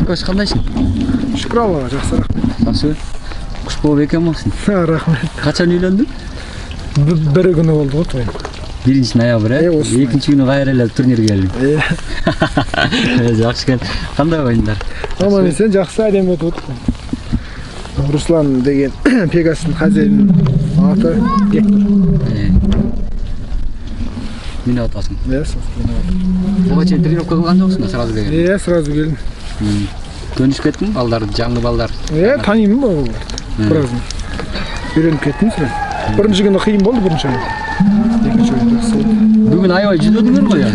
Акбаш кандайсың? Шүкүр Аллага, жакшы, рахмет. Жакшы. Куш болуп экен болсун. Рахмет. Качан үйлөндүң? Bir күнү болду го той. 1-ноябрь, экинчи күнү кайра эле турнирге келдим. Жакшы экен. Кандай оюндар? Аман эсен, жакшы, адем өтүп атат. Руслан деген Пегастын хозяйынын аты Гектор. Мени атасың. Буга чейин тренировка кылган жоксуң, сразу келген. Сразу келдим. Көнүшүп кеттиң балдарды, жаңы балдар. Танимын бул. Бираз. Үйрөнүп кеттим сразу. Биринчи күнү кыйын болду, биринчи күнү. Экинчи күнү жакшы болду. Бүгүн аябай жүзөдүңөр го я.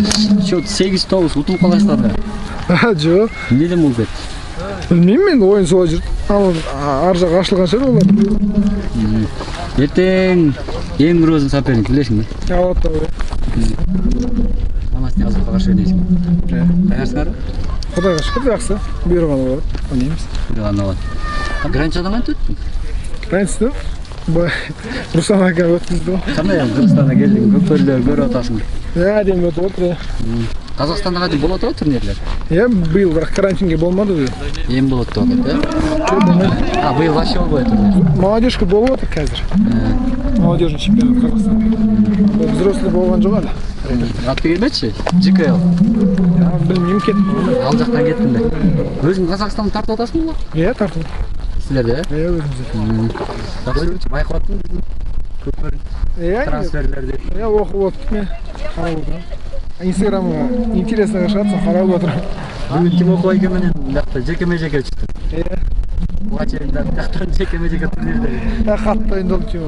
Счет 8-9 утулуп каласыздар. Жок. Неден болуп кетти? Bilmeyim ben oyun sola жүрт. Ал аржак ашылганча болот. Эртең эң грозный соперник билесиң да? Алатау. Амасты азыркы каршы ойнойсуң. Даярсыңарбы? Кудайга шүкүр, жакшы. Буйруган болот. Ойнойбуз. Буйруган болот. Гранчадан кантип өттүң? Гранчадан Руслан ака өткүздү. Кандай Кыргызстанга келдиң? Көпөрлөр көрүп атасың. Адем өтүп отур. Казакстанда кантип болот го турнирлер? Быйыл бирок карантинге болмады быйыл. Эми болот деп атат, быйыл вообще болбой турнир. Молодежка болуп атат азыр. Молодежный чемпионат Кыргызстанда. Взрослый болгон жок ала. Аты келбечи? ЖКЛ. Билмейм, кеттим. Ал жактан кеттим да. Өзүң Казакстанды тартып атасыңбы? Тартып. Силерде? Өзүмүз. Жакшы, байкап аттың көпөр трансферлерди. Окуп атып мен. Карап отурам. Инстаграмга интересно кашатсың, карап отурам. Бүгүн ким окуп экен менен бакта жекеме-жеке чыкты. Буга чейин жактан жекеме-жеке турнирде. Катты оюндолчу.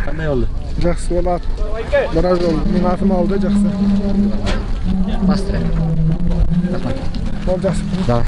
Кандай болду? Жакшы болот. Бираз жол мен атым алды, жакшы. Бастыра. Рахмат. Жакшы. Да.